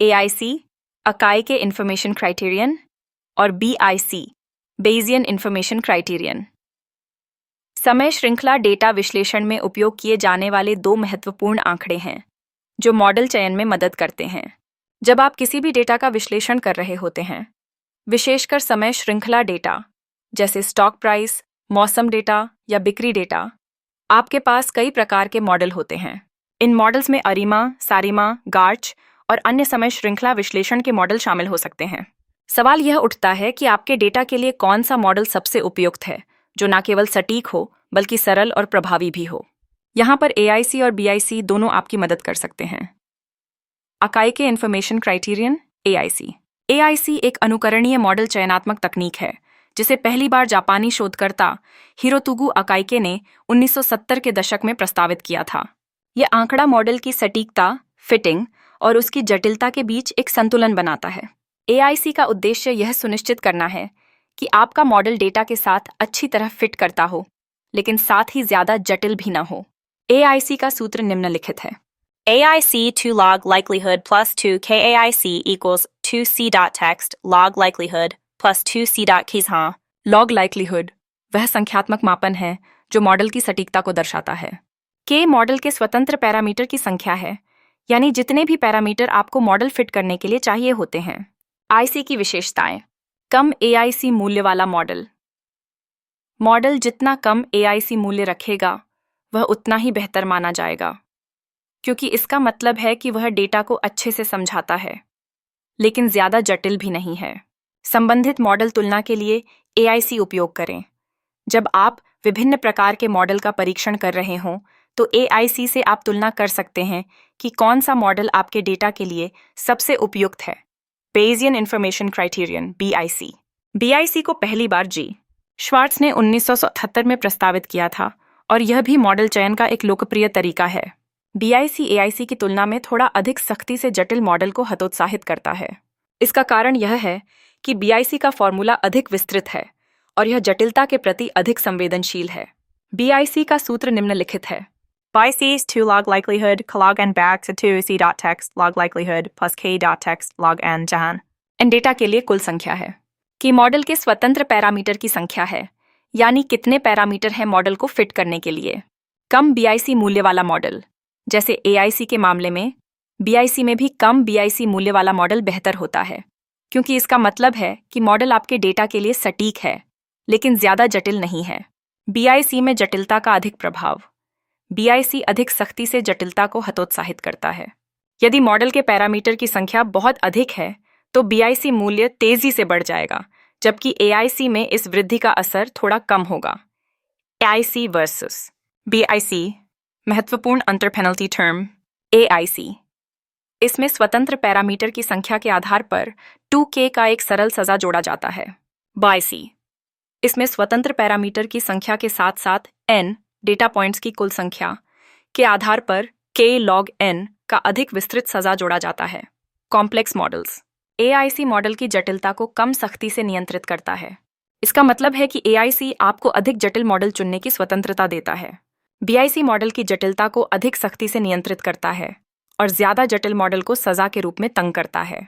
AIC acai के information criterion और BIC Bayesian information criterion. समय श्रृंखला डेटा विश्लेषण में उपयोग किए जाने वाले दो महत्वपूर्ण आंकड़े हैं जो मॉडल चयन में मदद करते हैं। जब आप किसी भी डेटा का विश्लेषण कर रहे होते हैं, विशेषकर समय श्रृंखला डेटा जैसे स्टॉक प्राइस, मौसम डेटा या बिक्री डेटा, आपके पास कई प्रकार के मॉडल होते हैं। इन मॉडल्स में अरिमा, सारिमा, गार्च और अन्य समय श्रृंखला विश्लेषण के मॉडल शामिल हो सकते हैं। सवाल यह उठता है कि आपके डेटा के लिए कौन सा मॉडल सबसे उपयुक्त है, जो न केवल सटीक हो बल्कि सरल और प्रभावी भी हो। यहाँ पर AIC और BIC दोनों आपकी मदद कर सकते हैं। अकाई के इंफॉर्मेशन क्राइटेरियन AIC। AIC एक अनुकरणीय मॉडल चयनात्मक तकनीक है जिसे पहली बार जापानी शोधकर्ता हिरोतुगु अकाइके ने 1970 के दशक में प्रस्तावित किया था। यह आंकड़ा मॉडल की सटीकता, फिटिंग और उसकी जटिलता के बीच एक संतुलन बनाता है। AIC का उद्देश्य यह सुनिश्चित करना है कि आपका मॉडल डेटा के साथ अच्छी तरह फिट करता हो, लेकिन साथ ही ज्यादा जटिल भी ना हो। AIC का सूत्र निम्नलिखित है: AIC 2 log likelihood plus 2 KAIC equals 2 c.text log likelihood plus 2 c.keys। Log likelihood वह संख्यात्मक मापन है जो मॉडल की सटीकता को दर्शाता है। K मॉडल के स्वतंत्र पैरामीटर की संख्या है, यानी जितने भी पैरामीटर आपको मॉडल फिट करने के लिए चाहिए होते हैं। IC की विशेषताएं: कम AIC मूल्य वाला मॉडल। मॉडल जितना कम AIC मूल्य रखेगा वह उतना ही बेहतर माना जाएगा, क्योंकि इसका मतलब है कि वह डेटा को अच्छे से समझाता है, लेकिन ज्यादा जटिल भी नहीं है। संबंधित मॉडल तुलना के लिए AIC उपयोग करें। जब आप विभिन्न प्रकार के मॉडल का परीक्षण कर रहे हों, तो AIC से आप तुलना कर सकते हैं कि कौन सा मॉडल आपके डेटा के लिए सबसे उपयुक्त है। Bayesian information criterion BIC। BIC को पहली बार G. श्वार्ट्ज ने 1977 में प्रस्तावित किया था और यह भी मॉडल चयन का एक लोकप्रिय तरीका है। BIC AIC की तुलना में थोड़ा अधिक सख्ती से जटिल मॉडल को हतोत्साहित करता है। इसका कारण यह है कि BIC का फॉर्मूला अधिक विस्तृत है और यह जटिलता के प्रति अधिक संवेदनशील है। BIC का सूत्र निम्नलिखित है: BIC is 2 log likelihood log n back to 2 c.text log likelihood plus k.text log n जहां n डेटा के लिए कुल संख्या है, कि मॉडल के स्वतंत्र पैरामीटर की संख्या है, यानी कितने पैरामीटर हैं मॉडल को फिट करने के लिए। कम BIC मूल्य वाला मॉडल, जैसे AIC के मामले में, BIC में भी कम BIC मूल्य वाला मॉडल बेहतर होता है, क्योंकि इसका मतलब है कि मॉडल आपके डेटा के लिए सटीक है, लेकिन ज्यादा जटिल नहीं है। BIC में जटिलता का अधिक प्रभाव। BIC अधिक सख्ती से जटिलता को हतोत्साहित करता है। यदि मॉडल के पैरामीटर की संख्या बहुत अधिक है, तो BIC मूल्य तेजी से बढ़ जाएगा, जबकि AIC में इस वृद्धि का असर थोड़ा कम होगा। AIC versus BIC। महत्वपूर्ण अंतर पेनल्टी टर्म AIC। इसमें स्वतंत्र पैरामीटर की संख्या के आधार पर 2K का एक सरल सजा जोड़ा जाता है। BIC। इसमें स्वतंत्र पैरामीटर की संख्या के साथ साथ N डेटा पॉइंट्स की कुल संख्या के आधार पर K log N का अधिक विस्तृत सजा जोड़ा जाता है। Complex models. AIC मॉडल की जटिलता को कम सख्ती से नियंत्रित करता है। इसका मतलब है कि AIC आपको अधिक जटिल मॉडल चुनने की स्वतंत्रता देता है। BIC मॉडल की जटिलता को अधिक सख्ती से नियंत्रित करता है और ज्यादा जटिल मॉडल को सजा के रूप में तंग करता है।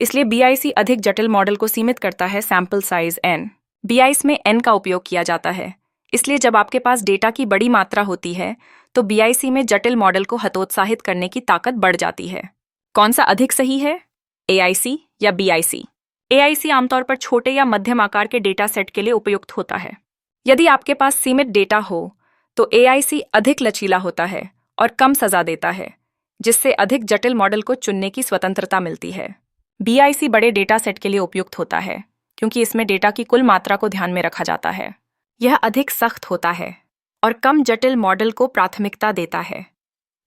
इसलिए BIC अधिक जटिल मॉडल को सीमित करता है सैंपल साइज N। BIC में N का उपयोग किया जाता है, इसलिए जब आपके पास डेटा की बड़ी मात्रा होती है तो BIC में जटिल मॉडल को हतोत्साहित करने की ताकत बढ़ जाती है। कौन सा अधिक सही है, AIC या BIC? AIC आमतौर पर छोटे या मध्यम आकार के डेटा सेट के लिए उपयुक्त होता है। यदि आपके पास सीमित डेटा हो तो AIC अधिक लचीला होता है और कम सजा देता है, जिससे अधिक जटिल मॉडल को चुनने की स्वतंत्रता मिलती है। BIC बड़े डेटा सेट के लिए उपयुक्त होता है, क्योंकि इसमें डेटा की कुल मात्रा को ध्यान में रखा जाता है। यह अधिक सख्त होता है और कम जटिल मॉडल को प्राथमिकता देता है,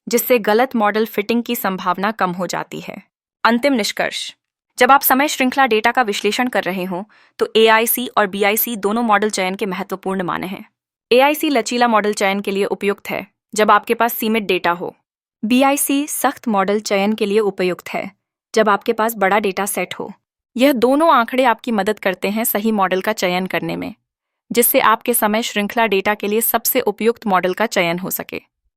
जिससे गलत मॉडल फिटिंग की संभावना कम हो जाती है। अंतिम निष्कर्ष: जब आप समय श्रृंखला डेटा का विश्लेषण कर रहे हों, तो AIC और BIC दोनों मॉडल चयन के महत्वपूर्ण माने हैं। AIC लचीला मॉडल चयन के लिए उपयुक्त है जब आपके पास सीमित डेटा हो। BIC सख्त मॉडल चयन के लिए उपयुक्त है जब आपके पास बड़ा डेटा सेट हो। यह दोनों आंकड़े आपकी मदद करते हैं सही मॉडल का चयन करने में, जिससे आपके समय श्रृंखला डेटा के लिए सबसे उपयुक्त मॉडल का चयन हो सके।